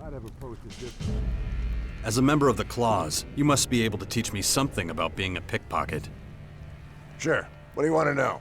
I'd have approached it differently. As a member of the Claws, you must be able to teach me something about being a pickpocket. Sure. What do you want to know?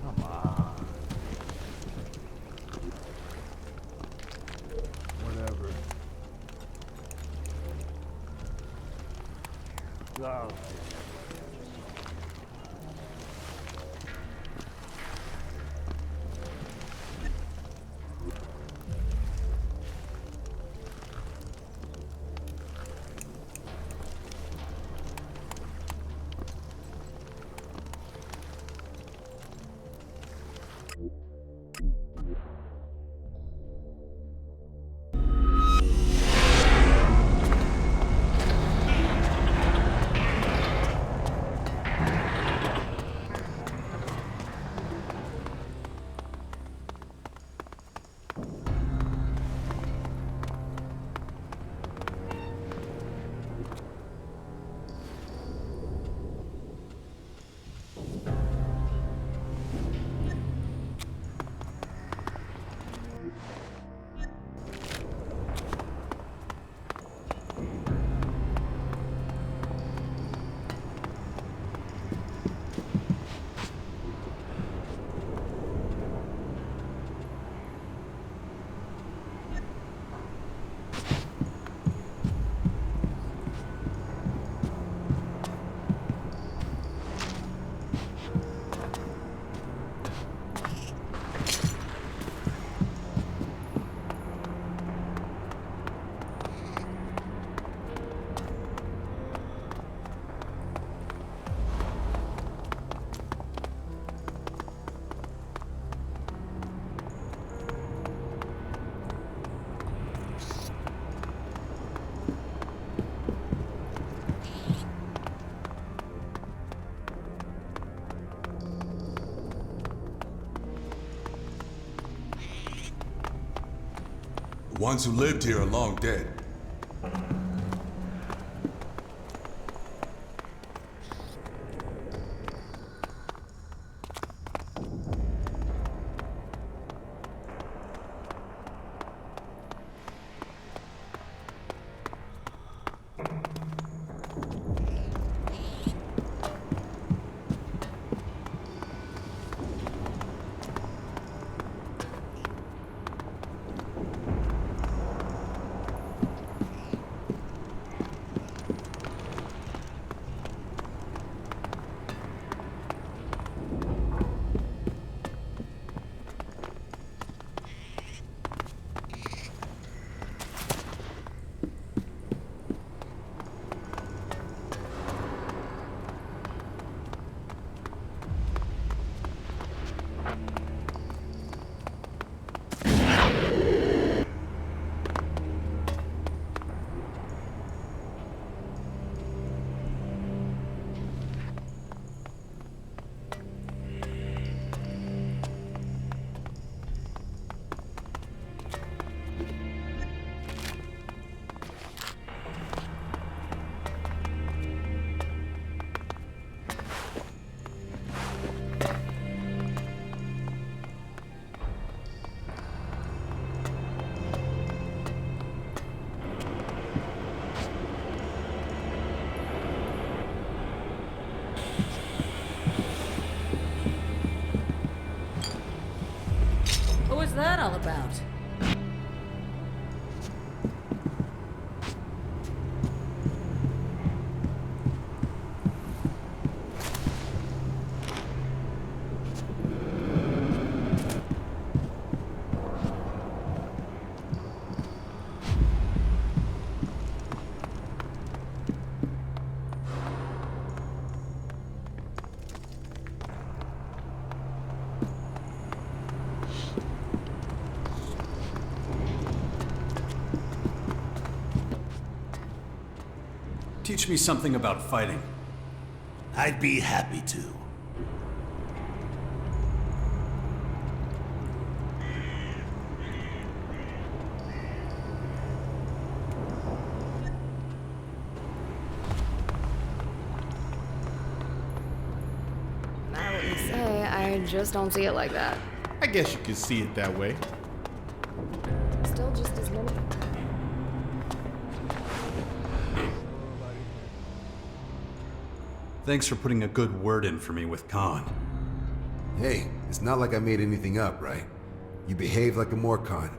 Come on. Whatever. All right. The ones who lived here are long dead. What was that all about? Teach me something about fighting. I'd be happy to. No matter what you say, I just don't see it like that. I guess you could see it that way. Still just as many. Thanks for putting a good word in for me with Khan. Hey, it's not like I made anything up, right? You behaved like a Morcon.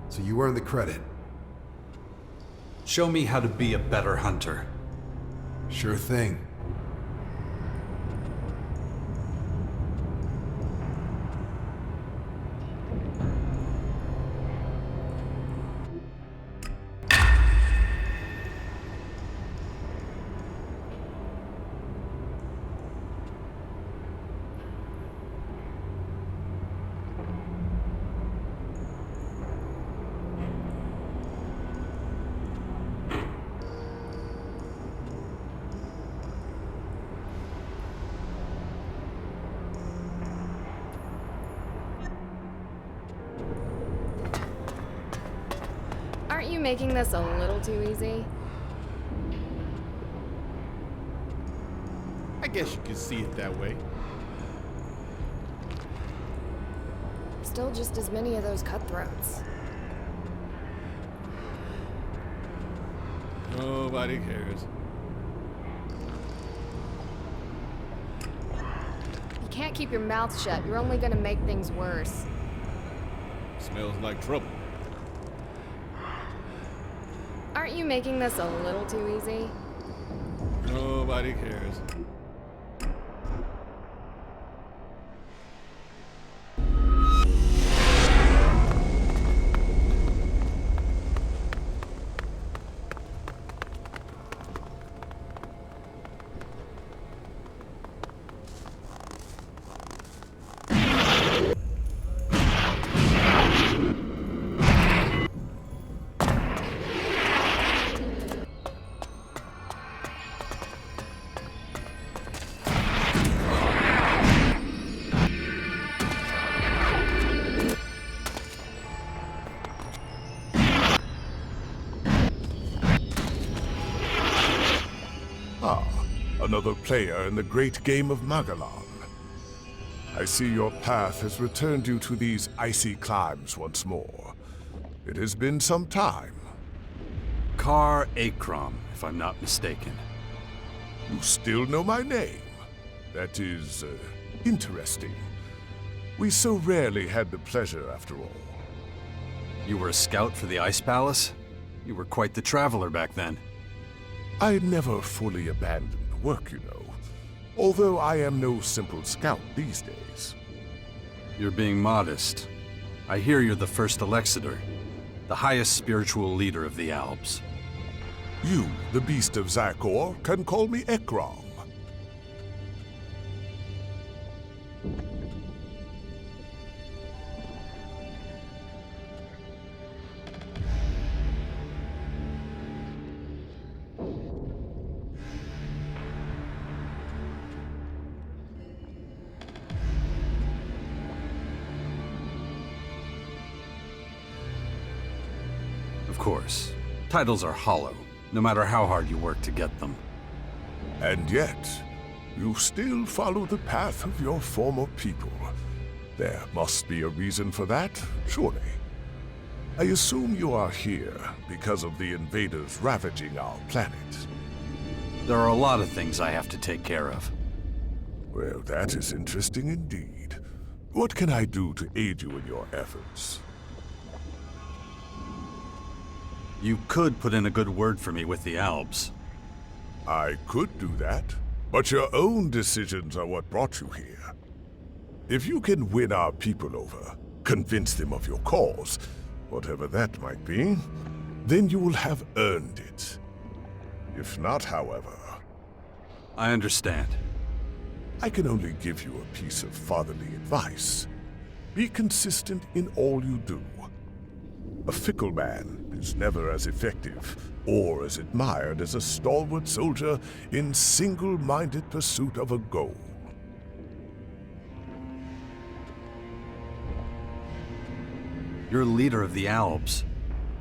So you earned the credit. Show me how to be a better hunter. Sure thing. Aren't you making this a little too easy? I guess you could see it that way. Still just as many of those cutthroats. Nobody cares. You can't keep your mouth shut. You're only gonna make things worse. Smells like trouble. Aren't you making this a little too easy? Nobody cares. Another player in the great game of Magellan. I see your path has returned you to these icy climes once more. It has been some time. Kar Akram, if I'm not mistaken. You still know my name. That is, interesting. We so rarely had the pleasure, after all. You were a scout for the Ice Palace? You were quite the traveler back then. I never fully abandoned the work, you know. Although I am no simple scout these days. You're being modest. I hear you're the first Alexander, the highest spiritual leader of the Alps. You, the beast of Zakor, can call me Ekram. Of course, titles are hollow, no matter how hard you work to get them. And yet, you still follow the path of your former people. There must be a reason for that, surely. I assume you are here because of the invaders ravaging our planet. There are a lot of things I have to take care of. Well, that is interesting indeed. What can I do to aid you in your efforts? You could put in a good word for me with the Alps. I could do that, but your own decisions are what brought you here. If you can win our people over, convince them of your cause, whatever that might be, then you will have earned it. If not, however... I understand. I can only give you a piece of fatherly advice. Be consistent in all you do. A fickle man is never as effective or as admired as a stalwart soldier in single-minded pursuit of a goal. You're leader of the Alps.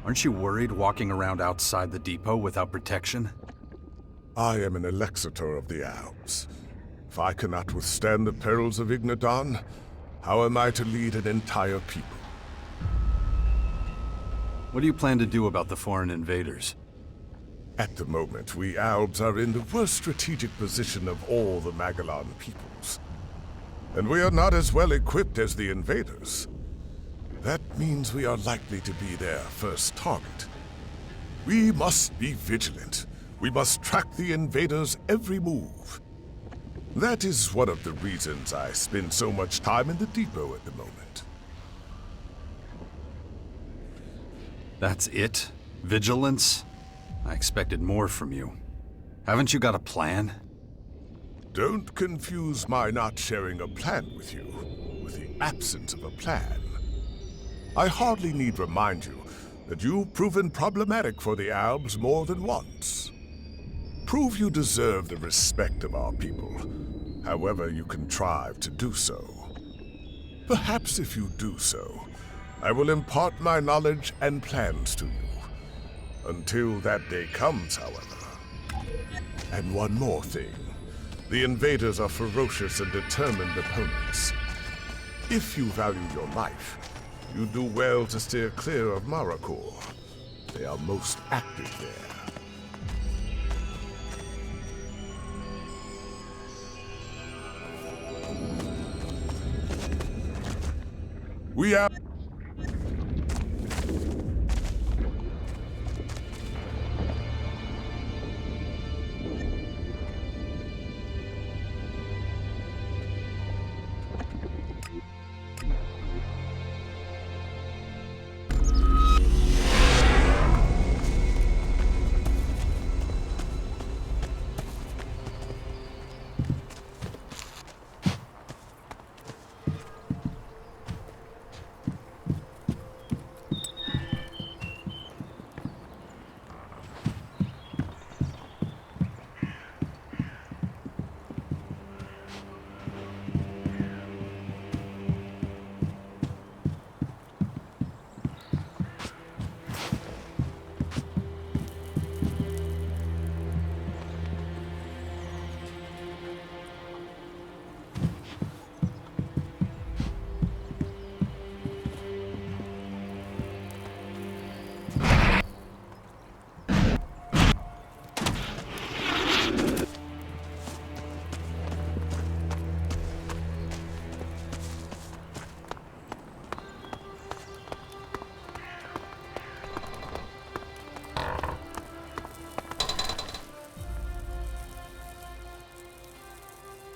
Aren't you worried walking around outside the depot without protection? I am an Elexitor of the Alps. If I cannot withstand the perils of Ignadon, how am I to lead an entire people? What do you plan to do about the foreign invaders? At the moment, we Alps are in the worst strategic position of all the Magellan peoples. And we are not as well equipped as the invaders. That means we are likely to be their first target. We must be vigilant. We must track the invaders' every move. That is one of the reasons I spend so much time in the depot at the moment. That's it? Vigilance? I expected more from you. Haven't you got a plan? Don't confuse my not sharing a plan with you with the absence of a plan. I hardly need remind you that you've proven problematic for the Alps more than once. Prove you deserve the respect of our people, however you contrive to do so. Perhaps if you do so, I will impart my knowledge and plans to you. Until that day comes, however. And one more thing. The invaders are ferocious and determined opponents. If you value your life, you do well to steer clear of Marrakor. They are most active there. We are...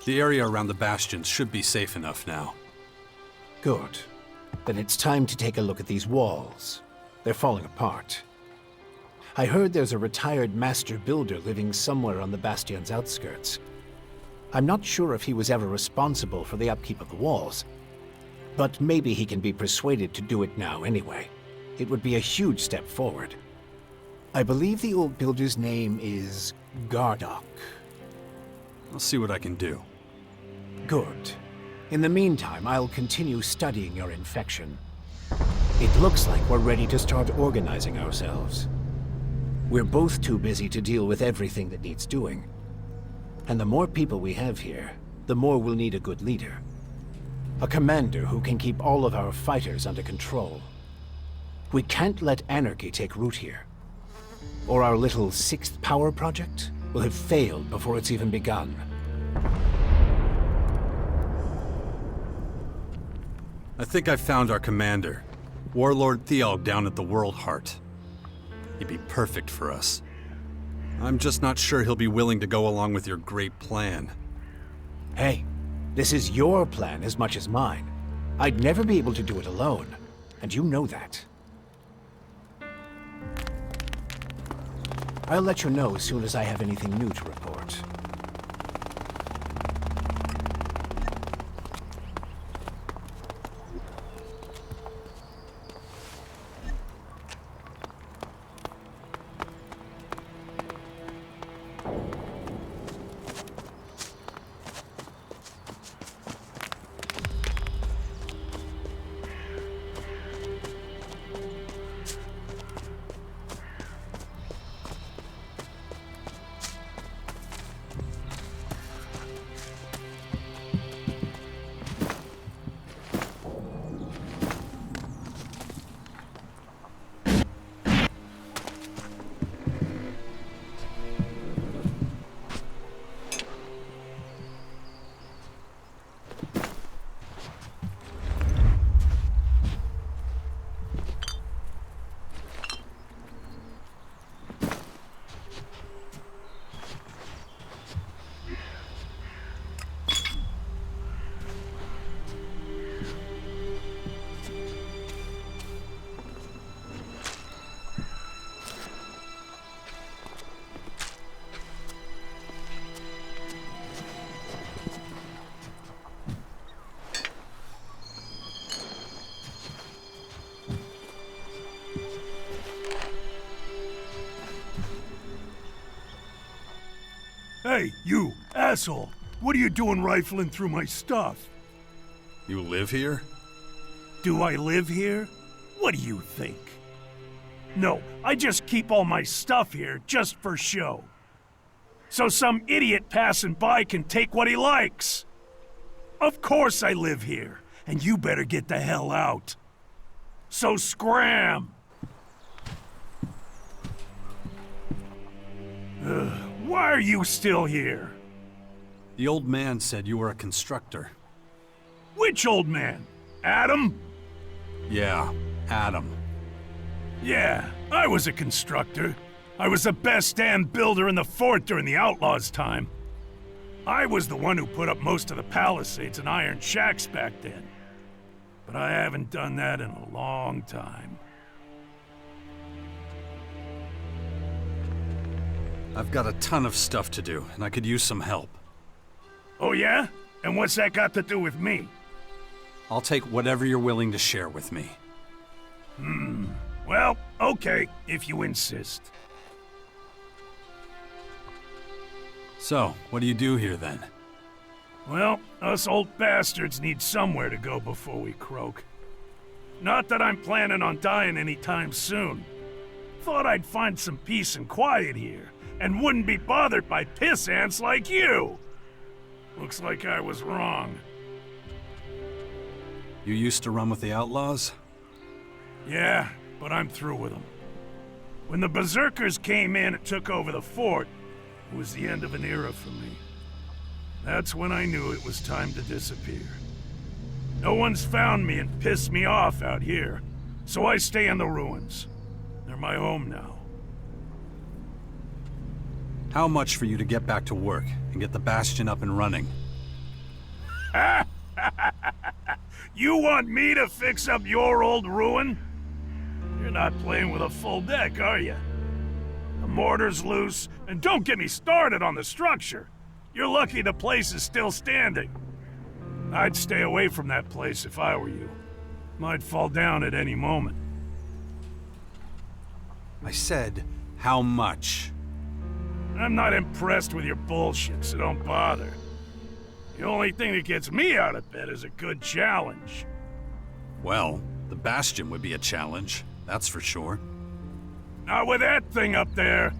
The area around the bastions should be safe enough now. Good. Then it's time to take a look at these walls. They're falling apart. I heard there's a retired master builder living somewhere on the bastion's outskirts. I'm not sure if he was ever responsible for the upkeep of the walls, but maybe he can be persuaded to do it now anyway. It would be a huge step forward. I believe the old builder's name is Gardock. I'll see what I can do. Good. In the meantime, I'll continue studying your infection. It looks like we're ready to start organizing ourselves. We're both too busy to deal with everything that needs doing. And the more people we have here, the more we'll need a good leader. A commander who can keep all of our fighters under control. We can't let anarchy take root here. Or our little sixth power project will have failed before it's even begun. I think I found our commander, Warlord Thealg down at the World Heart. He'd be perfect for us. I'm just not sure he'll be willing to go along with your great plan. Hey, this is your plan as much as mine. I'd never be able to do it alone, and you know that. I'll let you know as soon as I have anything new to report. Hey, you, asshole! What are you doing rifling through my stuff? You live here? Do I live here? What do you think? No, I just keep all my stuff here just for show. So some idiot passing by can take what he likes. Of course I live here, and you better get the hell out. So scram! Why are you still here? The old man said you were a constructor. Which old man? Adam? Yeah, Adam. Yeah, I was a constructor. I was the best damn builder in the fort during the Outlaws' time. I was the one who put up most of the palisades and iron shacks back then. But I haven't done that in a long time. I've got a ton of stuff to do, and I could use some help. Oh yeah? And what's that got to do with me? I'll take whatever you're willing to share with me. Well, okay, if you insist. So, what do you do here then? Well, us old bastards need somewhere to go before we croak. Not that I'm planning on dying anytime soon. Thought I'd find some peace and quiet here, and wouldn't be bothered by piss ants like you. Looks like I was wrong. You used to run with the Outlaws? Yeah, but I'm through with them. When the Berserkers came in and took over the fort, it was the end of an era for me. That's when I knew it was time to disappear. No one's found me and pissed me off out here, so I stay in the ruins. They're my home now. How much for you to get back to work and get the Bastion up and running? You want me to fix up your old ruin? You're not playing with a full deck, are you? The mortar's loose, and don't get me started on the structure. You're lucky the place is still standing. I'd stay away from that place if I were you. Might fall down at any moment. I said, how much? I'm not impressed with your bullshit, so don't bother. The only thing that gets me out of bed is a good challenge. Well, the Bastion would be a challenge, that's for sure. Not with that thing up there.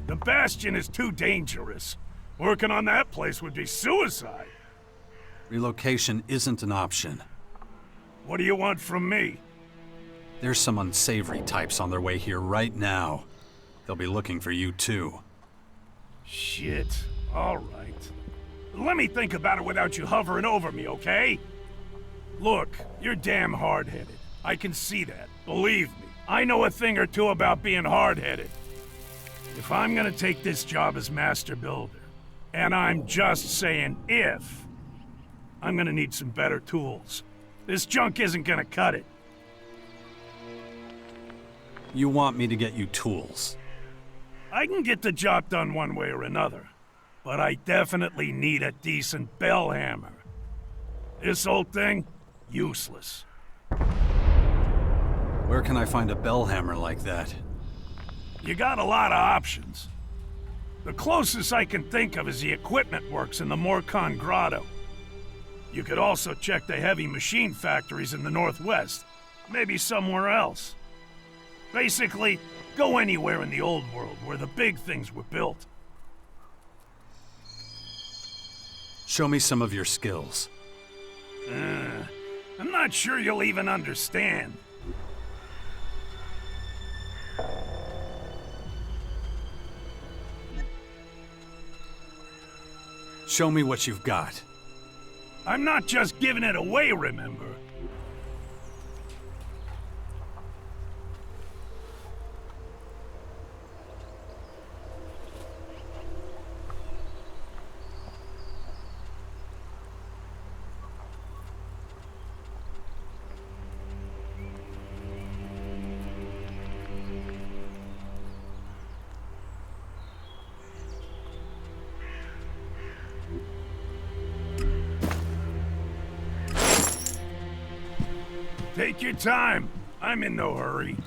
The Bastion is too dangerous. Working on that place would be suicide. Relocation isn't an option. What do you want from me? There's some unsavory types on their way here right now. They'll be looking for you too. Shit. All right. Let me think about it without you hovering over me, okay? Look, you're damn hard-headed. I can see that. Believe me, I know a thing or two about being hard-headed. If I'm gonna take this job as Master Builder, and I'm just saying if, I'm gonna need some better tools. This junk isn't gonna cut it. You want me to get you tools? I can get the job done one way or another, but I definitely need a decent bell hammer. This old thing, useless. Where can I find a bell hammer like that? You got a lot of options. The closest I can think of is the equipment works in the Morcon Grotto. You could also check the heavy machine factories in the Northwest, maybe somewhere else. Basically, go anywhere in the old world where the big things were built. Show me some of your skills. I'm not sure you'll even understand. Show me what you've got. I'm not just giving it away, remember? Take your time. I'm in no hurry.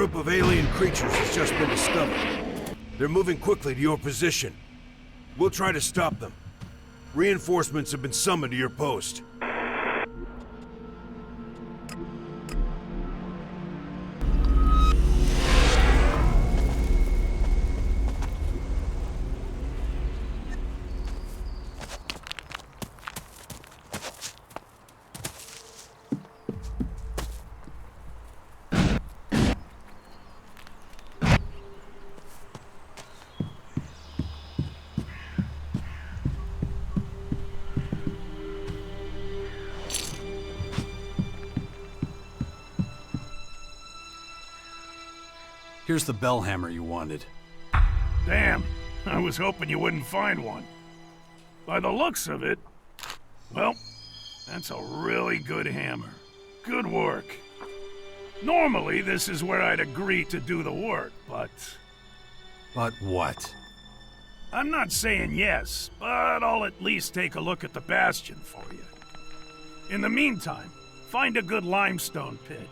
group of alien creatures has just been discovered. They're moving quickly to your position. We'll try to stop them. Reinforcements have been summoned to your post. Here's the bell hammer you wanted. Damn, I was hoping you wouldn't find one. By the looks of it, well, that's a really good hammer. Good work. Normally, this is where I'd agree to do the work, but... But what? I'm not saying yes, but I'll at least take a look at the bastion for you. In the meantime, find a good limestone pit.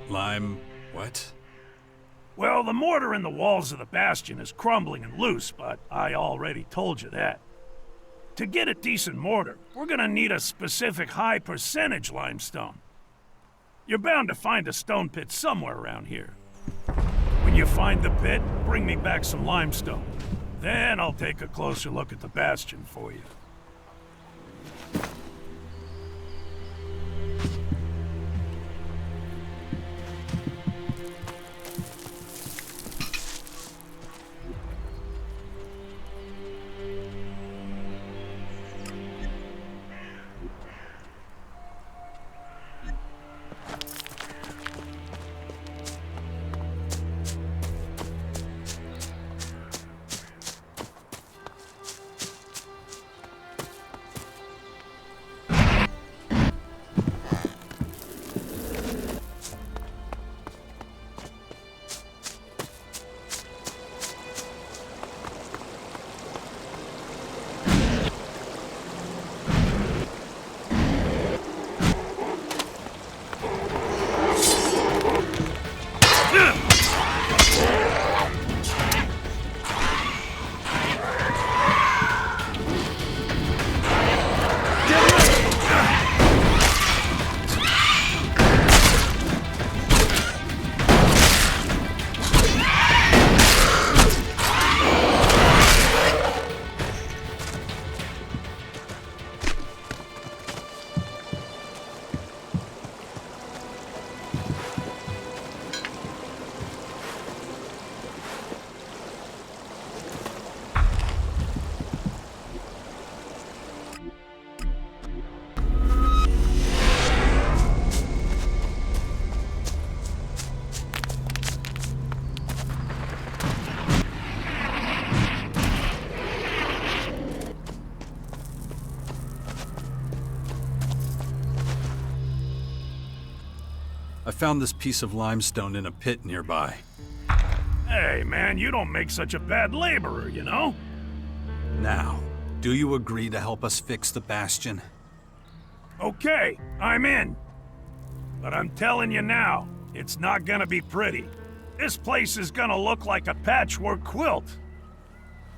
What? Well, the mortar in the walls of the bastion is crumbling and loose, but I already told you that. To get a decent mortar, we're gonna need a specific high percentage limestone. You're bound to find a stone pit somewhere around here. When you find the pit, bring me back some limestone. Then I'll take a closer look at the bastion for you. I found this piece of limestone in a pit nearby. Hey, man, you don't make such a bad laborer, you know? Now, do you agree to help us fix the bastion? Okay, I'm in. But I'm telling you now, it's not gonna be pretty. This place is gonna look like a patchwork quilt.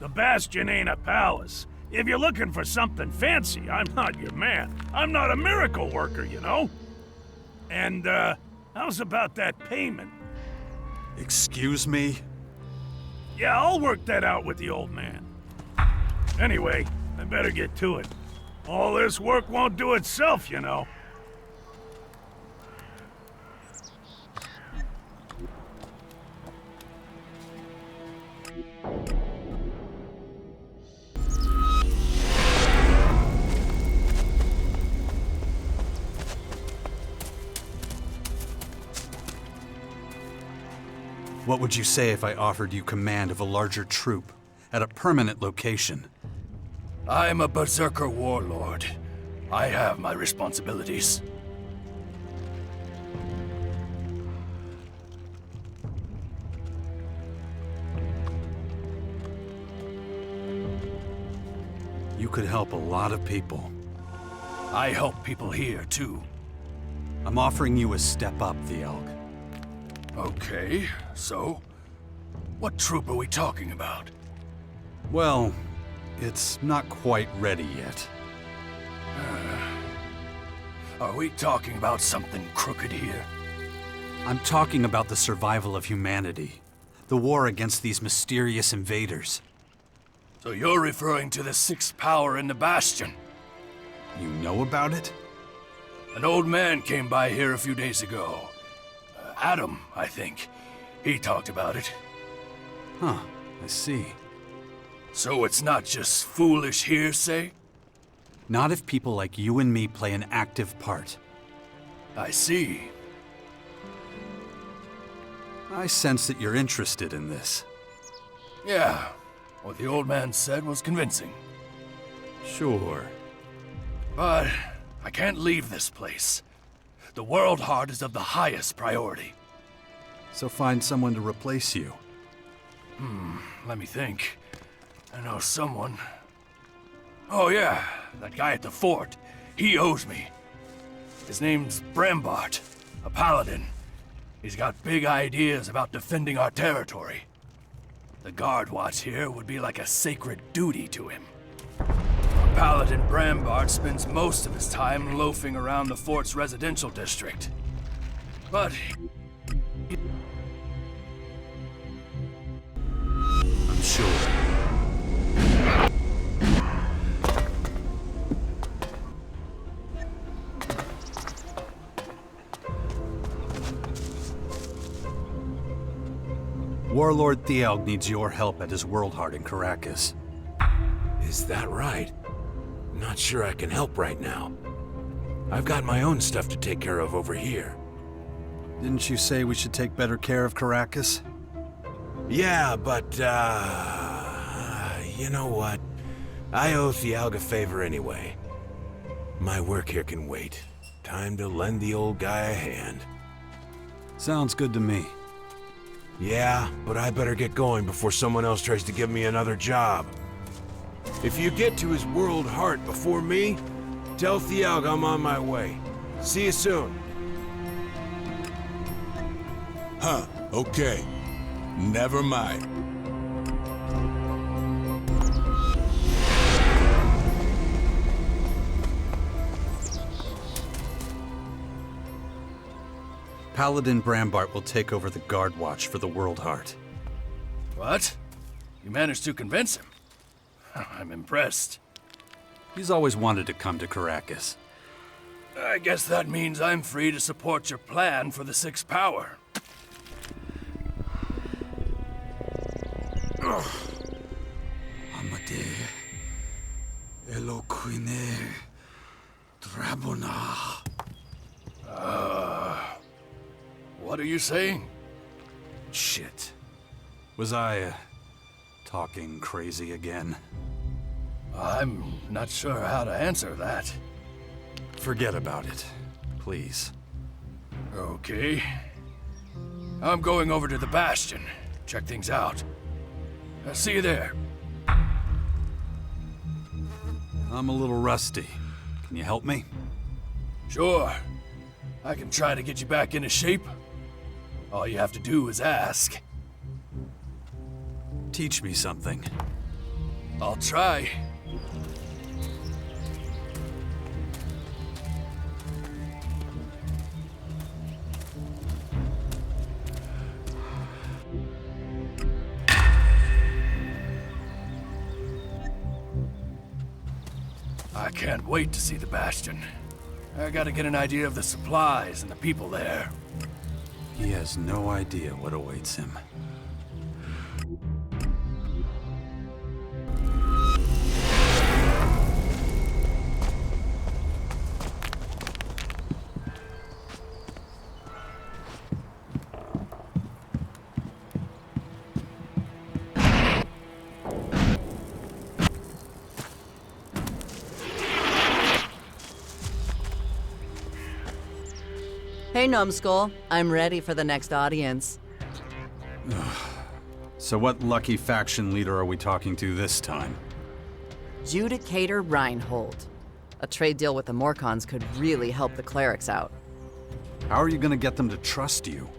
The bastion ain't a palace. If you're looking for something fancy, I'm not your man. I'm not a miracle worker, you know? And, how's about that payment? Excuse me? Yeah, I'll work that out with the old man. Anyway, I better get to it. All this work won't do itself, you know. What would you say if I offered you command of a larger troop at a permanent location? I'm a berserker warlord. I have my responsibilities. You could help a lot of people. I help people here, too. I'm offering you a step up, the Elk. Okay, so what troop are we talking about? Well, it's not quite ready yet. Are we talking about something crooked here? I'm talking about the survival of humanity. The war against these mysterious invaders. So you're referring to the sixth power in the Bastion? You know about it? An old man came by here a few days ago. Adam, I think. He talked about it. Huh, I see. So it's not just foolish hearsay? Not if people like you and me play an active part. I see. I sense that you're interested in this. Yeah, what the old man said was convincing. Sure. But I can't leave this place. The World Heart is of the highest priority. So find someone to replace you. Let me think. I know someone. Oh yeah, that guy at the fort. He owes me. His name's Brambart, a paladin. He's got big ideas about defending our territory. The guard watch here would be like a sacred duty to him. Paladin Brambart spends most of his time loafing around the fort's residential district. But I'm sure. Warlord Thialg needs your help at his World Heart in Caracas. Is that right? Not sure I can help right now. I've got my own stuff to take care of over here. Didn't you say we should take better care of Caracas? Yeah, but, you know what? I owe Thialg a favor anyway. My work here can wait. Time to lend the old guy a hand. Sounds good to me. Yeah, but I better get going before someone else tries to give me another job. If you get to his World Heart before me, tell Thialg I'm on my way. See you soon. Huh, okay. Never mind. Paladin Brambart will take over the guard watch for the World Heart. what? You managed to convince him? I'm impressed. He's always wanted to come to Caracas. I guess that means I'm free to support your plan for the sixth power. Amade Eloquine Drabona. What are you saying? Shit. Was I, talking crazy again? I'm not sure how to answer that. Forget about it, please. Okay. I'm going over to the Bastion. Check things out. I'll see you there. I'm a little rusty. Can you help me? Sure. I can try to get you back into shape. All you have to do is ask. Teach me something. I'll try. I can't wait to see the Bastion. I gotta get an idea of the supplies and the people there. He has no idea what awaits him. Hey, Numbskull. I'm ready for the next audience. So what lucky faction leader are we talking to this time? Judicator Reinhold. A trade deal with the Morcons could really help the clerics out. How are you gonna get them to trust you?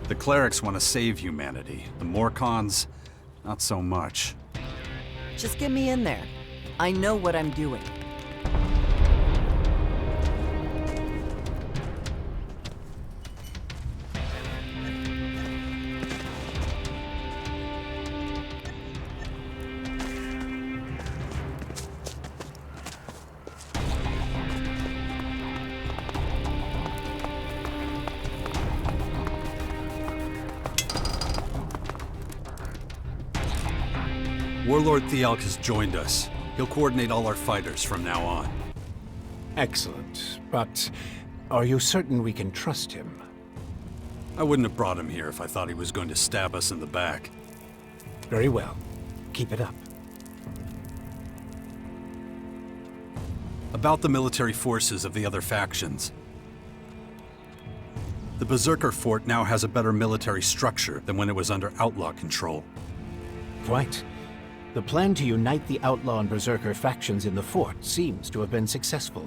The clerics want to save humanity. The Morcons, not so much. Just get me in there. I know what I'm doing. Warlord Thialk has joined us. He'll coordinate all our fighters from now on. Excellent. But are you certain we can trust him? I wouldn't have brought him here if I thought he was going to stab us in the back. Very well. Keep it up. About the military forces of the other factions. The Berserker Fort now has a better military structure than when it was under outlaw control. Right. The plan to unite the Outlaw and Berserker factions in the fort seems to have been successful.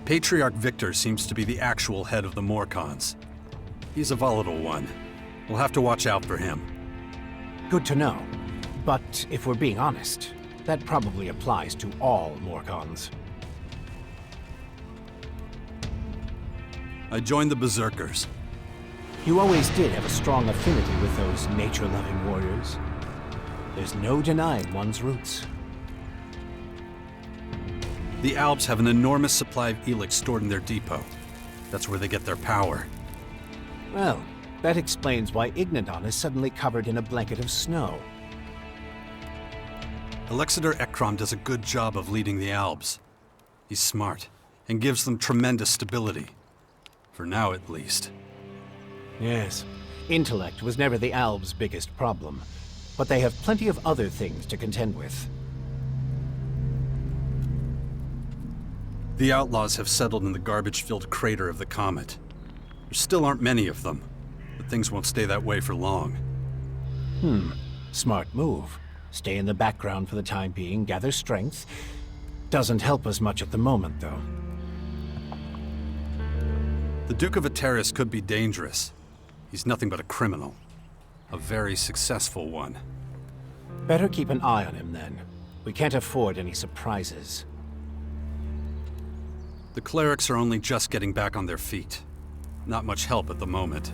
Patriarch Victor seems to be the actual head of the Morcons. He's a volatile one. We'll have to watch out for him. Good to know. But if we're being honest, that probably applies to all Morcons. I joined the Berserkers. You always did have a strong affinity with those nature-loving warriors. There's no denying one's roots. The Alps have an enormous supply of Elex stored in their depot. That's where they get their power. Well, that explains why Ignadon is suddenly covered in a blanket of snow. Alexander Ekrom does a good job of leading the Alps. He's smart, and gives them tremendous stability. For now, at least. Yes, intellect was never the Alps' biggest problem, but they have plenty of other things to contend with. The Outlaws have settled in the garbage-filled crater of the comet. There still aren't many of them, but things won't stay that way for long. Smart move. Stay in the background for the time being, gather strength. Doesn't help us much at the moment, though. The Duke of Ateris could be dangerous. He's nothing but a criminal. A very successful one. Better keep an eye on him, then. We can't afford any surprises. The clerics are only just getting back on their feet. Not much help at the moment.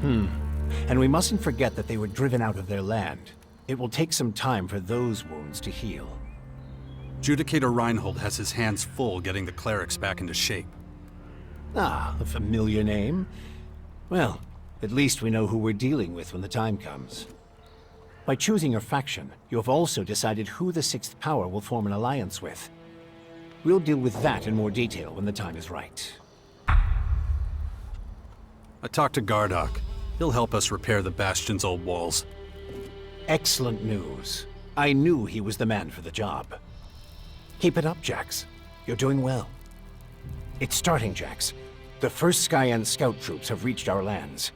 And we mustn't forget that they were driven out of their land. It will take some time for those wounds to heal. Judicator Reinhold has his hands full getting the clerics back into shape. Ah, a familiar name. Well, at least we know who we're dealing with when the time comes. By choosing your faction, you have also decided who the Sixth Power will form an alliance with. We'll deal with that in more detail when the time is right. I talked to Gardock. He'll help us repair the Bastion's old walls. Excellent news. I knew he was the man for the job. Keep it up, Jax. You're doing well. It's starting, Jax. The first Skyan scout troops have reached our lands.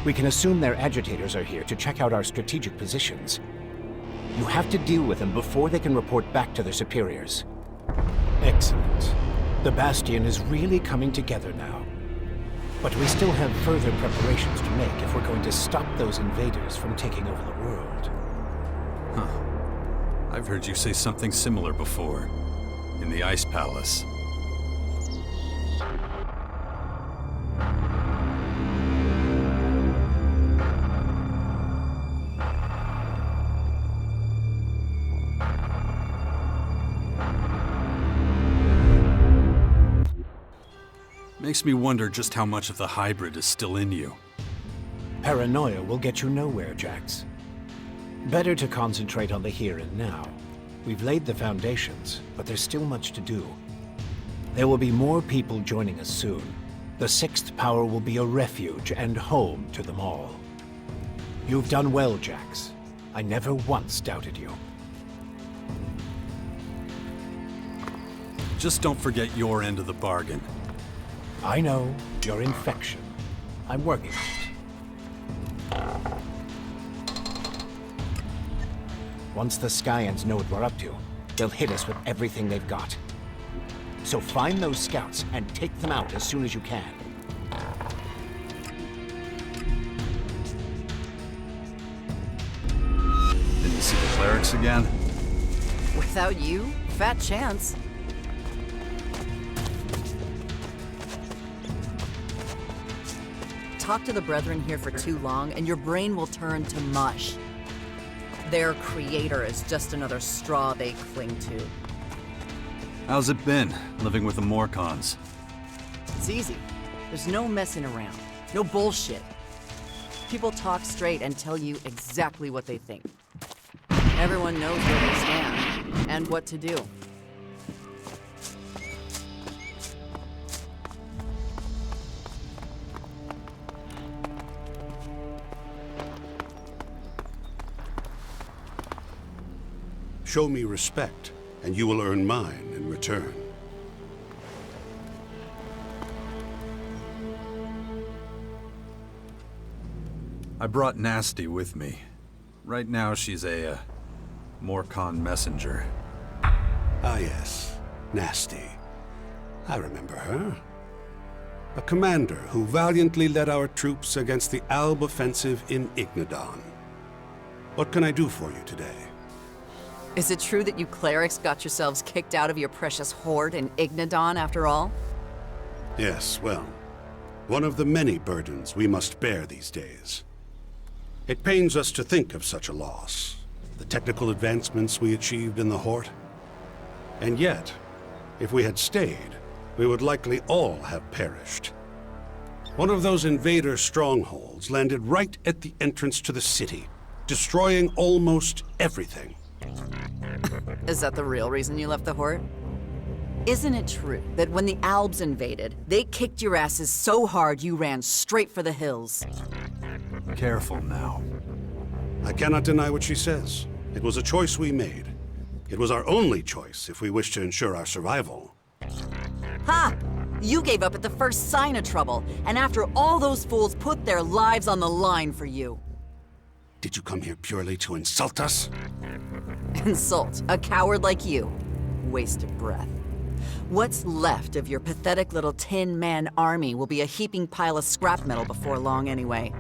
We can assume their agitators are here to check out our strategic positions. You have to deal with them before they can report back to their superiors. Excellent. The Bastion is really coming together now. But we still have further preparations to make if we're going to stop those invaders from taking over the world. I've heard you say something similar before. In the Ice Palace. Makes me wonder just how much of the hybrid is still in you. Paranoia will get you nowhere, Jax. Better to concentrate on the here and now. We've laid the foundations, but there's still much to do. There will be more people joining us soon. The Sixth Power will be a refuge and home to them all. You've done well, Jax. I never once doubted you. Just don't forget your end of the bargain. I know, your infection. I'm working on it. Once the Skyans know what we're up to, they'll hit us with everything they've got. So find those scouts and take them out as soon as you can. Did you see the clerics again? Without you, fat chance. Talk to the Brethren here for too long, and your brain will turn to mush. Their creator is just another straw they cling to. How's it been, living with the Morcons? It's easy. There's no messing around. No bullshit. People talk straight and tell you exactly what they think. Everyone knows where they stand, and what to do. Show me respect, and you will earn mine in return. I brought Nasty with me. Right now she's a, Morcon messenger. Ah yes, Nasty. I remember her. A commander who valiantly led our troops against the Alb offensive in Ignadon. What can I do for you today? Is it true that you clerics got yourselves kicked out of your precious horde in Ignadon after all? Yes, well, one of the many burdens we must bear these days. It pains us to think of such a loss, the technical advancements we achieved in the Horde. And yet, if we had stayed, we would likely all have perished. One of those invader strongholds landed right at the entrance to the city, destroying almost everything. Is that the real reason you left the Horde? Isn't it true that when the Albs invaded, they kicked your asses so hard you ran straight for the hills? Careful now. I cannot deny what she says. It was a choice we made. It was our only choice if we wished to ensure our survival. Ha! You gave up at the first sign of trouble, and after all those fools put their lives on the line for you. Did you come here purely to insult us? Insult a coward like you. Wasted breath. What's left of your pathetic little Tin Man army will be a heaping pile of scrap metal before long anyway.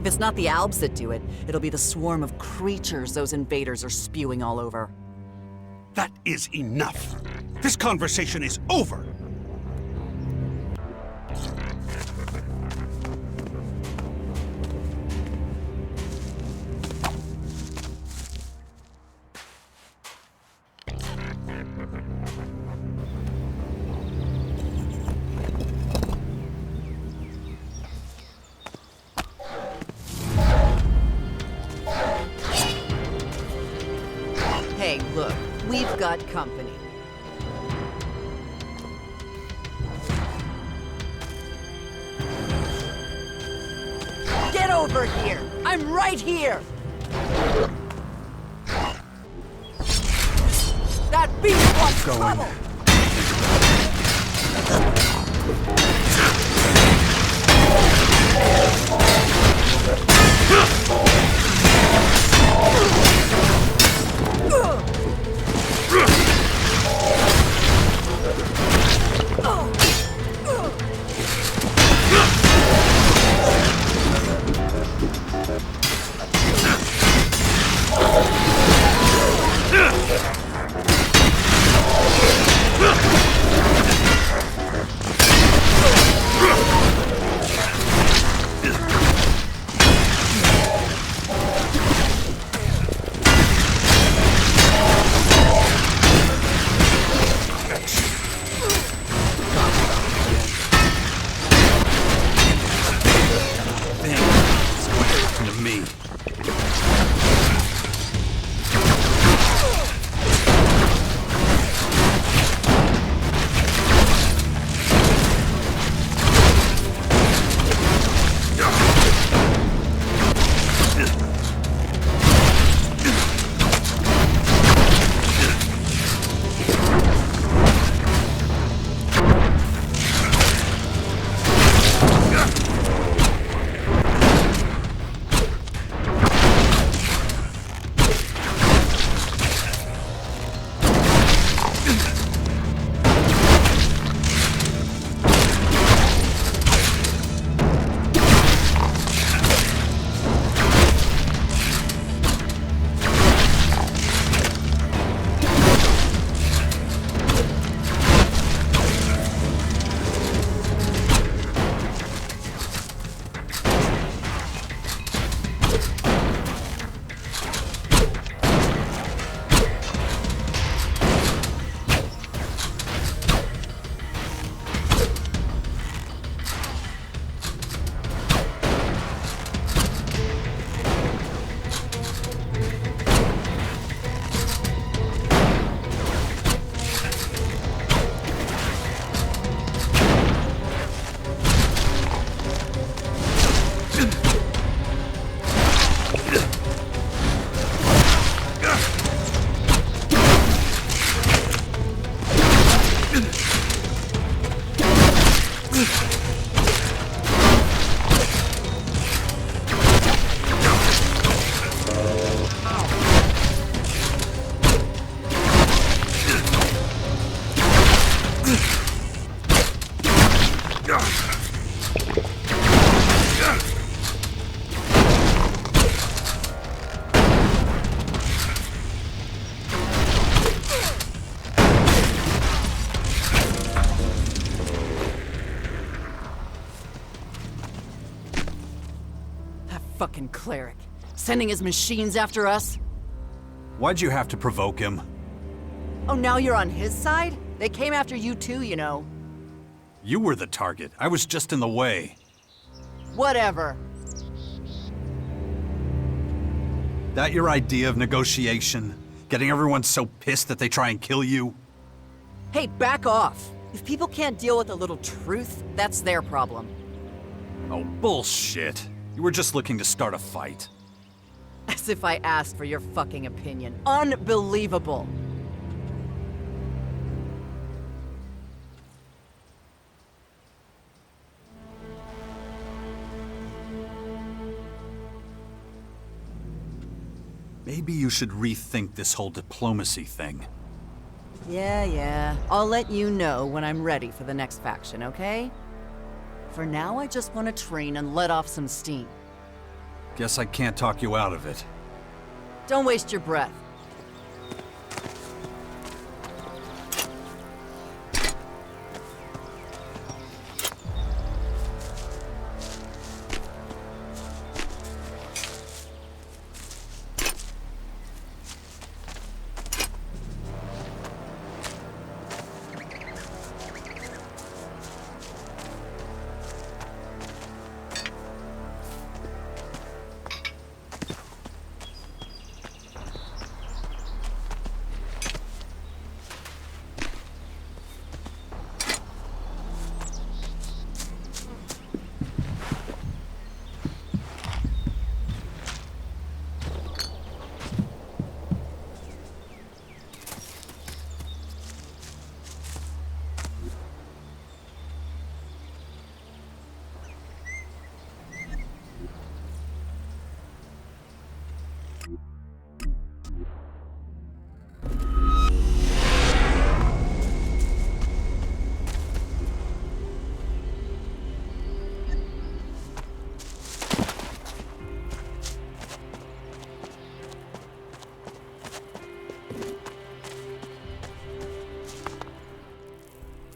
If it's not the Albs that do it, it'll be the swarm of creatures those invaders are spewing all over. That is enough. This conversation is over. Hey, look, we've got company. Get over here! I'm right here! That beast wants trouble! That fucking cleric. Sending his machines after us? Why'd you have to provoke him? Oh, now you're on his side? They came after you too, you know. You were the target. I was just in the way. Whatever. That your idea of negotiation? Getting everyone so pissed that they try and kill you? Hey, back off. If people can't deal with a little truth, that's their problem. Oh, bullshit. You were just looking to start a fight. As if I asked for your fucking opinion. Unbelievable. Maybe you should rethink this whole diplomacy thing. Yeah. I'll let you know when I'm ready for the next faction, okay? For now, I just want to train and let off some steam. Guess I can't talk you out of it. Don't waste your breath.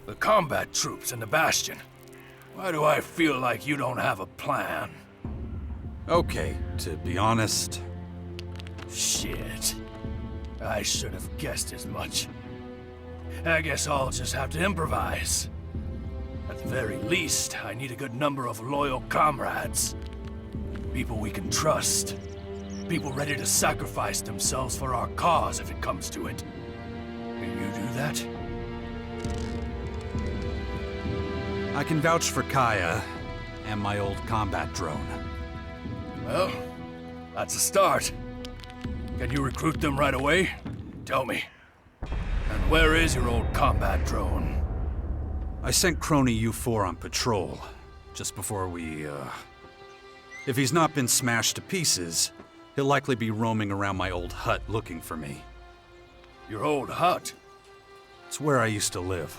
The combat troops in the Bastion. Why do I feel like you don't have a plan? Okay, to be honest... Shit. I should have guessed as much. I guess I'll just have to improvise. At the very least, I need a good number of loyal comrades. People we can trust. People ready to sacrifice themselves for our cause if it comes to it. Can you do that? I can vouch for Kaya and my old combat drone. Well, that's a start. Can you recruit them right away? Tell me. And where is your old combat drone? I sent Crony U4 on patrol, just before we, If he's not been smashed to pieces, he'll likely be roaming around my old hut looking for me. Your old hut? It's where I used to live.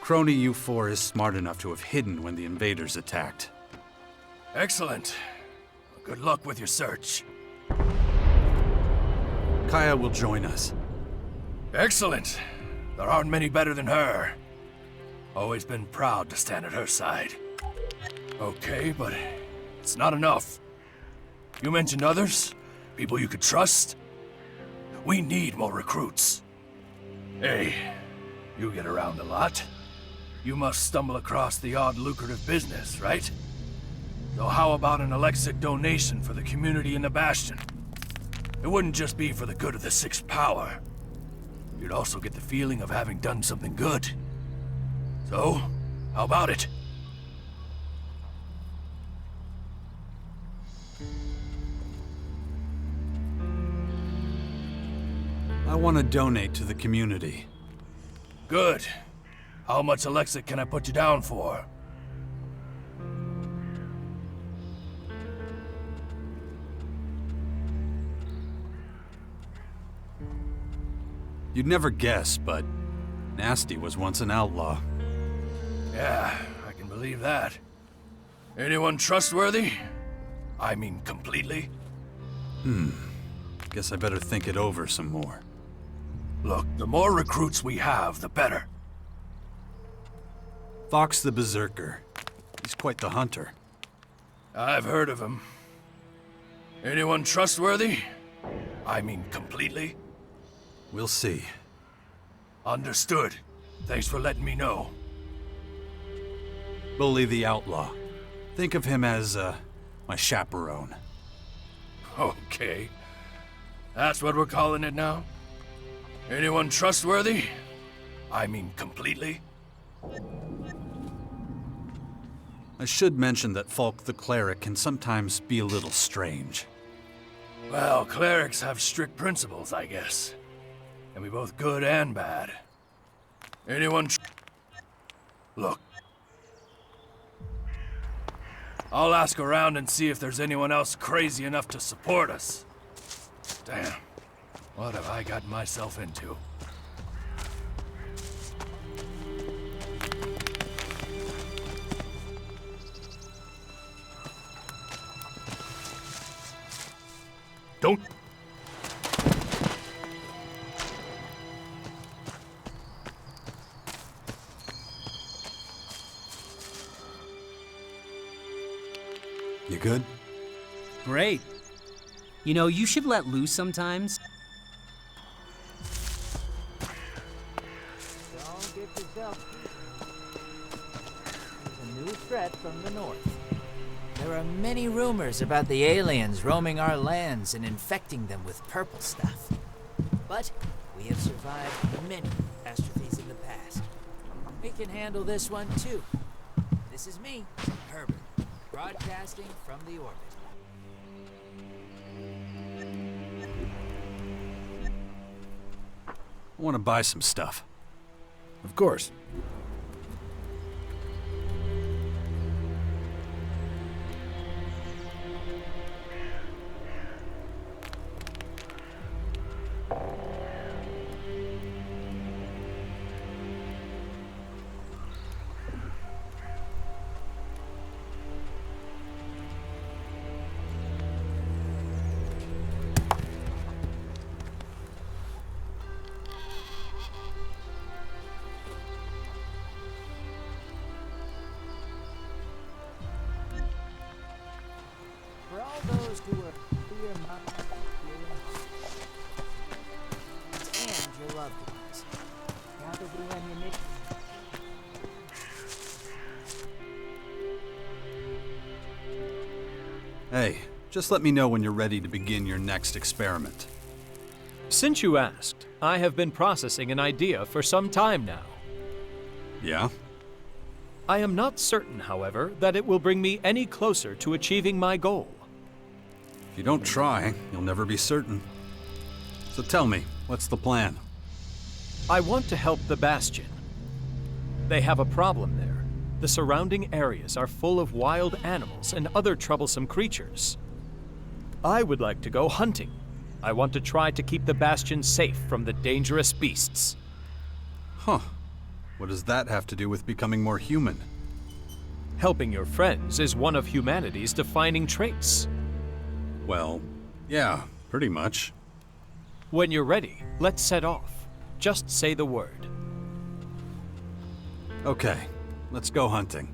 Crony U4 is smart enough to have hidden when the invaders attacked. Excellent. Good luck with your search. Kaya will join us. Excellent. There aren't many better than her. Always been proud to stand at her side. Okay, but it's not enough. You mentioned others? People you could trust? We need more recruits. Hey, you get around a lot. You must stumble across the odd lucrative business, right? So how about an Elexic donation for the community in the Bastion? It wouldn't just be for the good of the Sixth Power. You'd also get the feeling of having done something good. So, how about it? I want to donate to the community. Good. How much Elexic can I put you down for? You'd never guess, but Nasty was once an outlaw. Yeah, I believe that. Anyone trustworthy? I mean, completely? Guess I better think it over some more. Look, the more recruits we have, the better. Fox the Berserker. He's quite the hunter. I've heard of him. Anyone trustworthy? I mean, completely? We'll see. Understood. Thanks for letting me know. Bully the Outlaw. Think of him as, my chaperone. Okay. That's what we're calling it now? Anyone trustworthy? I mean, completely? I should mention that Falk the Cleric can sometimes be a little strange. Well, clerics have strict principles, I guess. Can be both good and bad. Anyone Look. I'll ask around and see if there's anyone else crazy enough to support us. Damn. What have I gotten myself into? Don't... You good? Great. You know, you should let loose sometimes. Don't get yourself There's a new threat from the north. There are many rumors about the aliens roaming our lands and infecting them with purple stuff. But we have survived many catastrophes in the past. We can handle this one too. This is me, Herbert, broadcasting from the orbit. I want to buy some stuff. Of course. For all those who are fear-minded and your loved ones, gather the ammunition. Hey, just let me know when you're ready to begin your next experiment. Since you asked, I have been processing an idea for some time now. Yeah? I am not certain, however, that it will bring me any closer to achieving my goal. If you don't try, you'll never be certain. So tell me, what's the plan? I want to help the Bastion. They have a problem there. The surrounding areas are full of wild animals and other troublesome creatures. I would like to go hunting. I want to try to keep the Bastion safe from the dangerous beasts. Huh. What does that have to do with becoming more human? Helping your friends is one of humanity's defining traits. Well, yeah, pretty much. When you're ready, let's set off. Just say the word. Okay, let's go hunting.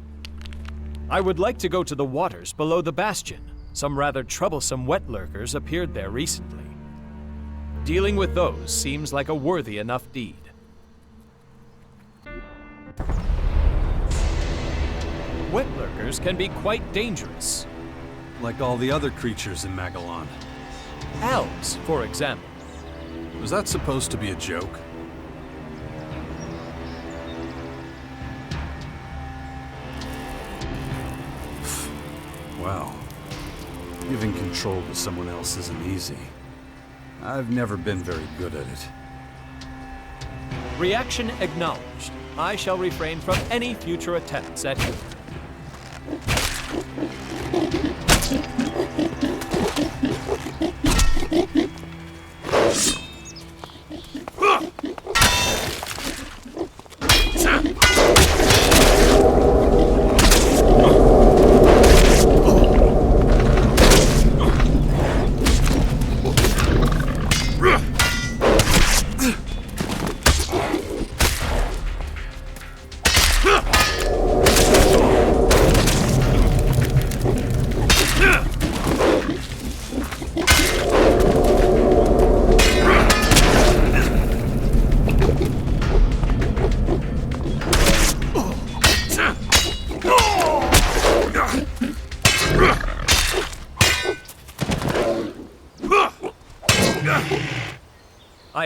I would like to go to the waters below the Bastion. Some rather troublesome wet lurkers appeared there recently. Dealing with those seems like a worthy enough deed. Wet lurkers can be quite dangerous. Like all the other creatures in Magellan. Elves, for example. Was that supposed to be a joke? Wow. Giving control to someone else isn't easy. I've never been very good at it. Reaction acknowledged. I shall refrain from any future attempts at humor.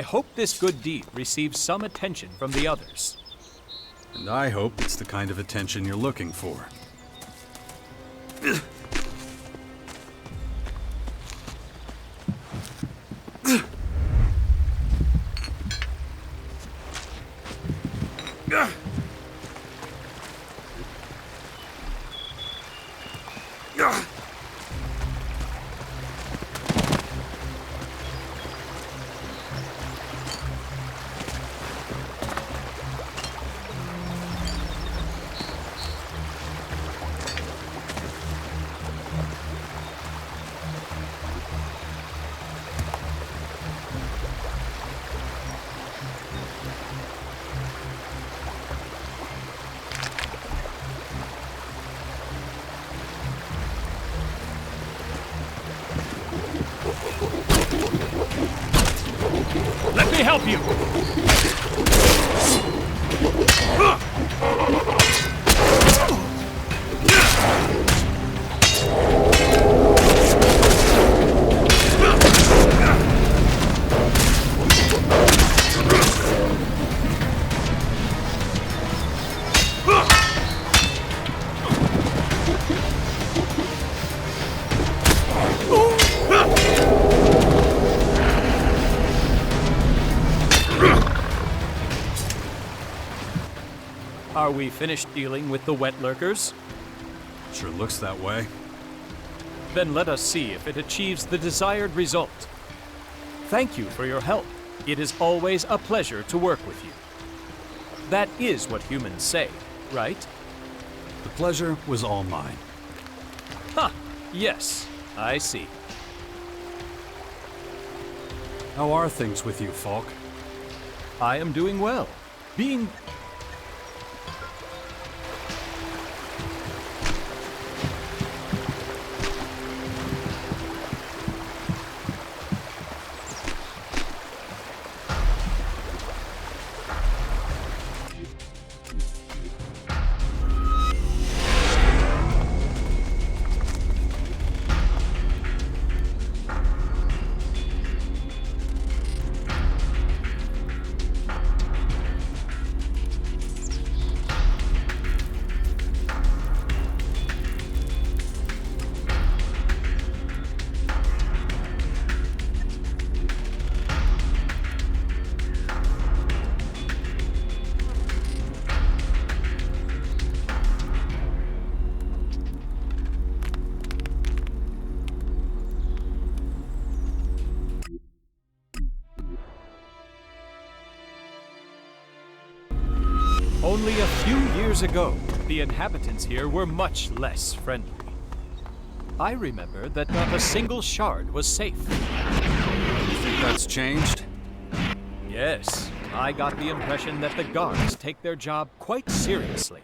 I hope this good deed receives some attention from the others. And I hope it's the kind of attention you're looking for. Let me help you! Are we finished dealing with the wet lurkers? Sure looks that way. Then let us see if it achieves the desired result. Thank you for your help. It is always a pleasure to work with you. That is what humans say, right? The pleasure was all mine. Ha! Yes, I see. How are things with you, Falk? I am doing well. Being... Only a few years ago, the inhabitants here were much less friendly. I remember that not a single shard was safe. You think that's changed? Yes, I got the impression that the guards take their job quite seriously.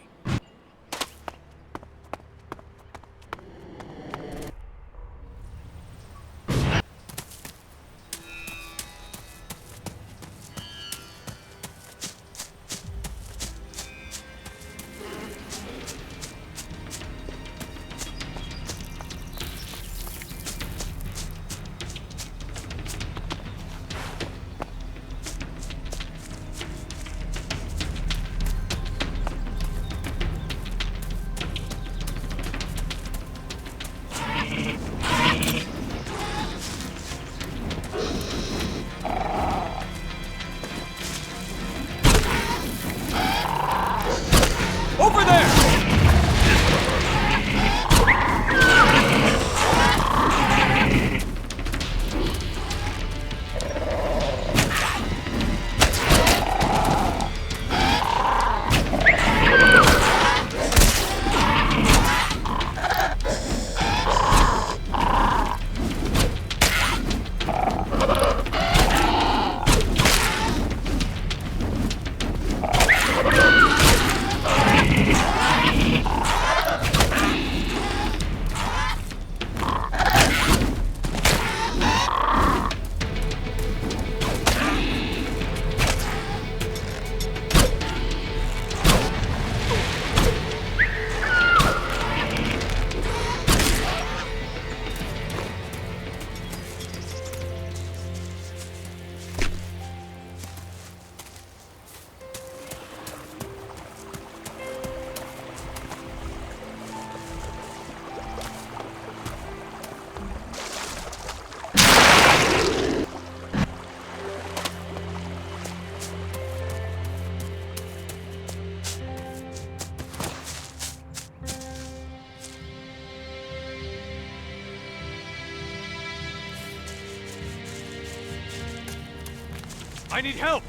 I need help!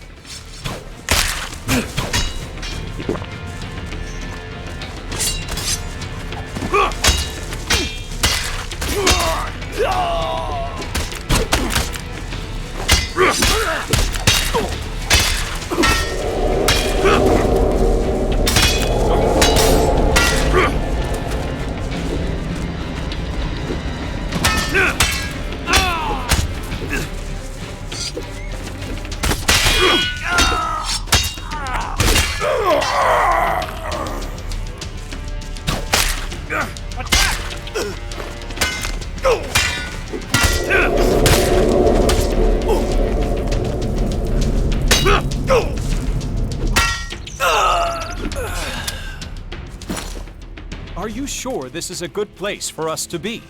Are you sure this is a good place for us to be?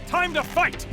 Time to fight!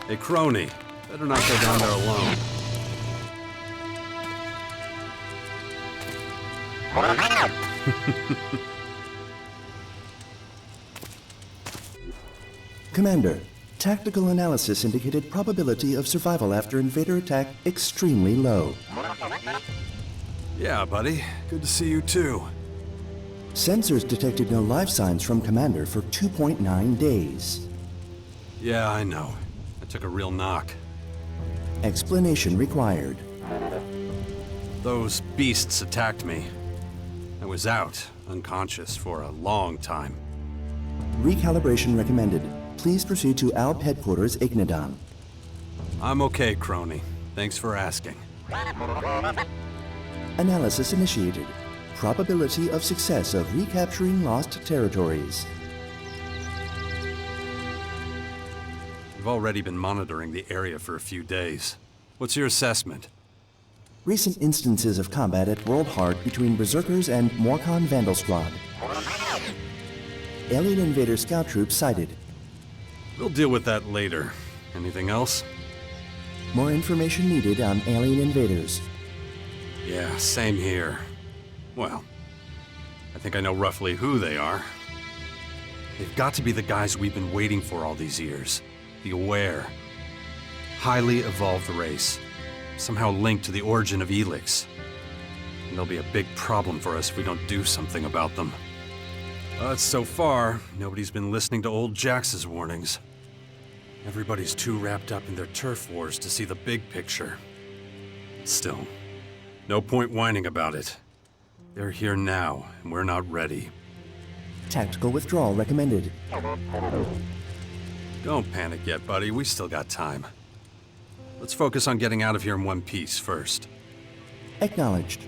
Hey, crony. Better not go down there alone. Commander, tactical analysis indicated probability of survival after invader attack extremely low. Yeah, buddy. Good to see you too. Sensors detected no life signs from Commander for 2.9 days. Yeah, I know. I took a real knock. Explanation required. Those beasts attacked me. I was out, unconscious, for a long time. Recalibration recommended. Please proceed to ALP headquarters, Ignadon. I'm okay, crony. Thanks for asking. Analysis initiated. Probability of success of recapturing lost territories. I've already been monitoring the area for a few days. What's your assessment? Recent instances of combat at World Heart between Berserkers and Morcon Vandal Squad. Alien Invader scout troops sighted. We'll deal with that later. Anything else? More information needed on alien invaders. Yeah, same here. Well, I think I know roughly who they are. They've got to be the guys we've been waiting for all these years. The Aware. Highly evolved race. Somehow linked to the origin of Elex. And they'll be a big problem for us if we don't do something about them. But so far, nobody's been listening to old Jax's warnings. Everybody's too wrapped up in their turf wars to see the big picture. Still, no point whining about it. They're here now, and we're not ready. Tactical withdrawal recommended. Don't panic yet, buddy. We still got time. Let's focus on getting out of here in one piece first. Acknowledged.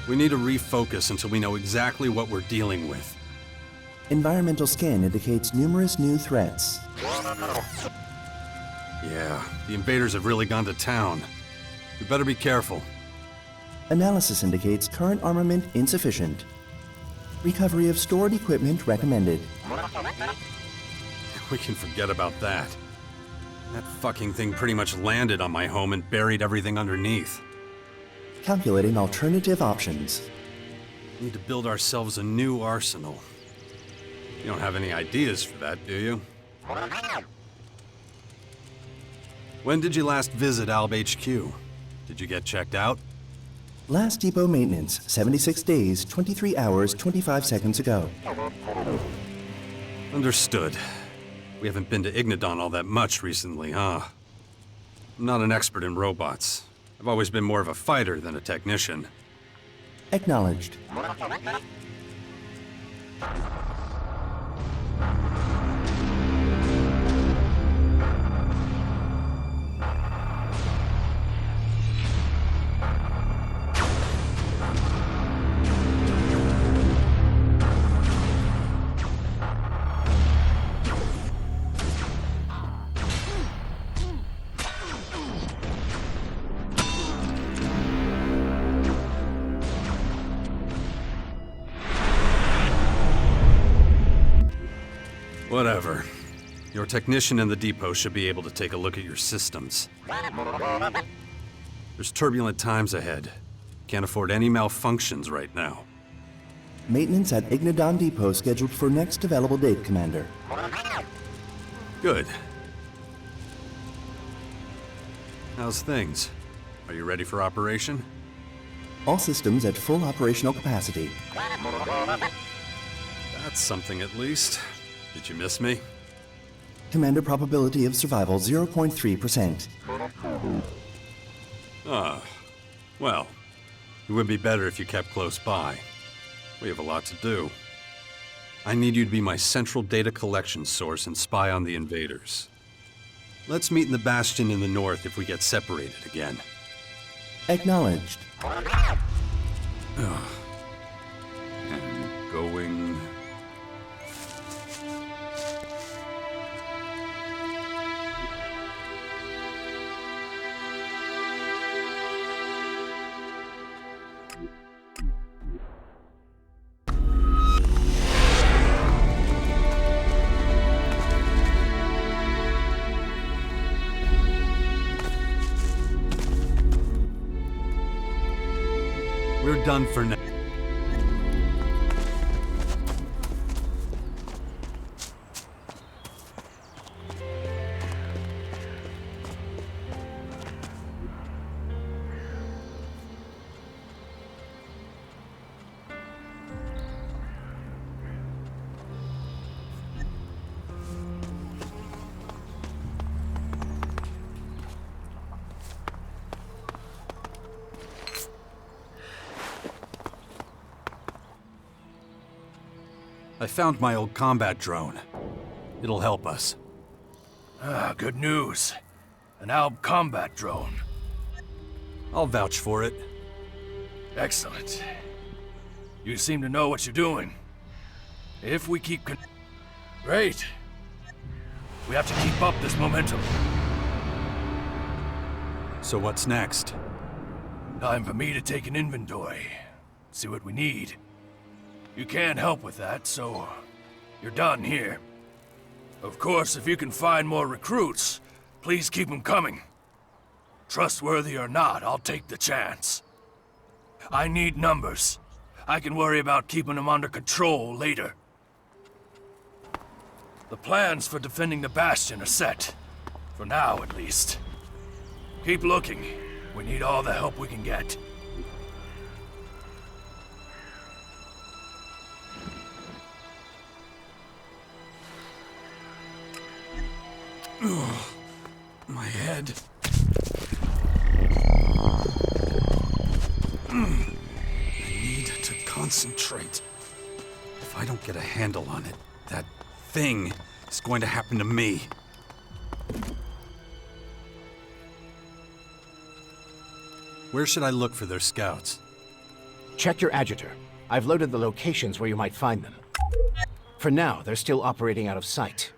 We need to refocus until we know exactly what we're dealing with. Environmental scan indicates numerous new threats. Yeah, the invaders have really gone to town. We better be careful. Analysis indicates current armament insufficient. Recovery of stored equipment recommended. We can forget about that. That fucking thing pretty much landed on my home and buried everything underneath. Calculating alternative options. We need to build ourselves a new arsenal. You don't have any ideas for that, do you? When did you last visit Alb HQ? Did you get checked out? Last depot maintenance, 76 days, 23 hours, 25 seconds ago. Understood. We haven't been to Ignodon all that much recently, huh? I'm not an expert in robots. I've always been more of a fighter than a technician. Acknowledged. Whatever. Your technician in the depot should be able to take a look at your systems. There's turbulent times ahead. Can't afford any malfunctions right now. Maintenance at Ignodon Depot scheduled for next available date, Commander. Good. How's things? Are you ready for operation? All systems at full operational capacity. That's something at least. Did you miss me? Commander, probability of survival 0.3%. Ah, well, it would be better if you kept close by. We have a lot to do. I need you to be my central data collection source and spy on the invaders. Let's meet in the Bastion in the north if we get separated again. Acknowledged. And going... We're done for now. I found my old combat drone. It'll help us. Ah, good news. An Alb combat drone. I'll vouch for it. Excellent. You seem to know what you're doing. If we keep Great. We have to keep up this momentum. So what's next? Time for me to take an inventory. See what we need. You can't help with that, so you're done here. Of course, if you can find more recruits, please keep them coming. Trustworthy or not, I'll take the chance. I need numbers. I can worry about keeping them under control later. The plans for defending the Bastion are set. For now, at least. Keep looking. We need all the help we can get. Ugh, my head. I need to concentrate. If I don't get a handle on it, that thing is going to happen to me. Where should I look for their scouts? Check your agitator. I've loaded the locations where you might find them. For now, they're still operating out of sight.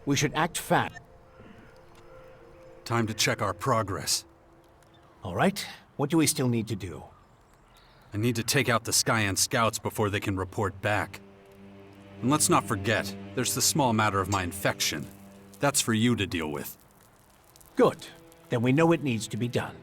We should act fast. Time to check our progress. All right, what do we still need to do? I need to take out the Skyan scouts before they can report back. And let's not forget, there's the small matter of my infection. That's for you to deal with. Good. Then we know it needs to be done.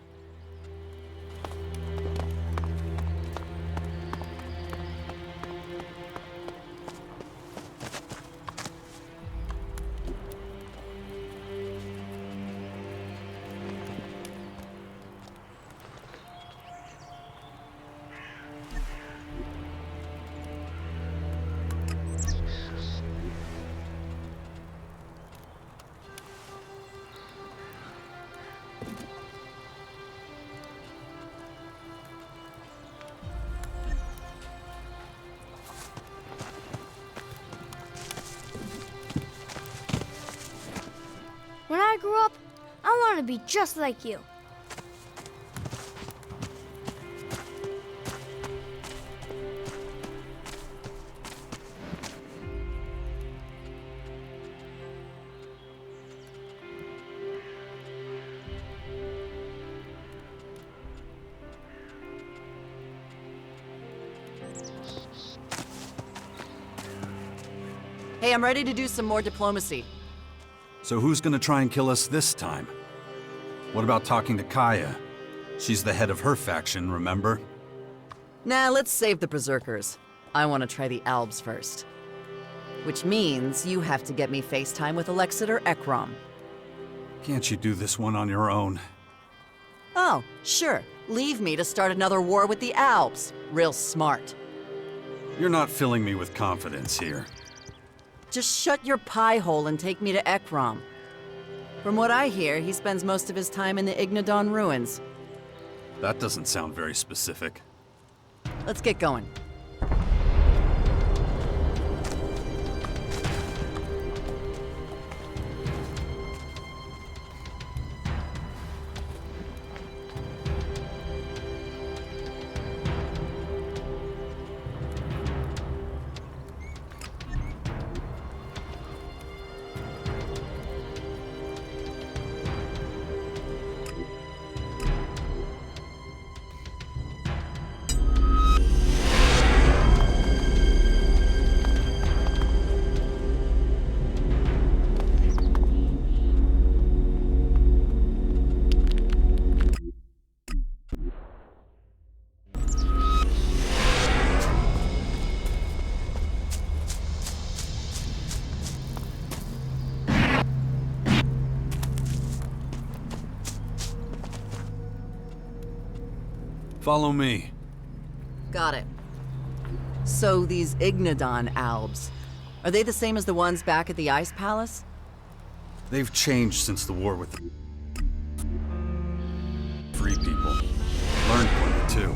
When I grow up, I want to be just like you. Hey, I'm ready to do some more diplomacy. So who's gonna try and kill us this time? What about talking to Kaya? She's the head of her faction, remember? Nah, let's save the Berserkers. I want to try the Albs first. Which means you have to get me FaceTime with Alexit or Ekrom. Can't you do this one on your own? Oh, sure. Leave me to start another war with the Albs. Real smart. You're not filling me with confidence here. Just shut your pie hole and take me to Ekrom. From what I hear, he spends most of his time in the Ignadon ruins. That doesn't sound very specific. Let's get going. Follow me. Got it. So these Ignadon Albs, are they the same as the ones back at the Ice Palace? They've changed since the war with the free people. Learned plenty too.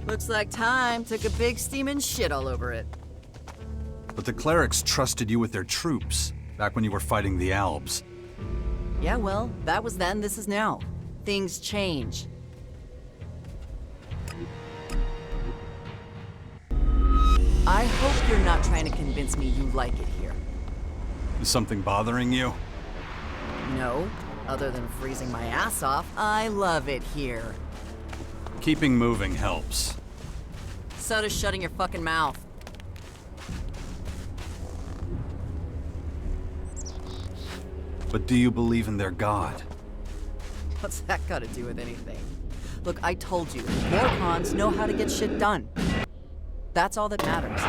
Looks like time took a big steaming shit all over it. But the clerics trusted you with their troops, back when you were fighting the Albs. Yeah, well, that was then, this is now. Things change. I hope you're not trying to convince me you like it here. Is something bothering you? No, other than freezing my ass off, I love it here. Keeping moving helps. So does shutting your fucking mouth. But do you believe in their god? What's that got to do with anything? Look, I told you, Morcons know how to get shit done. That's all that matters.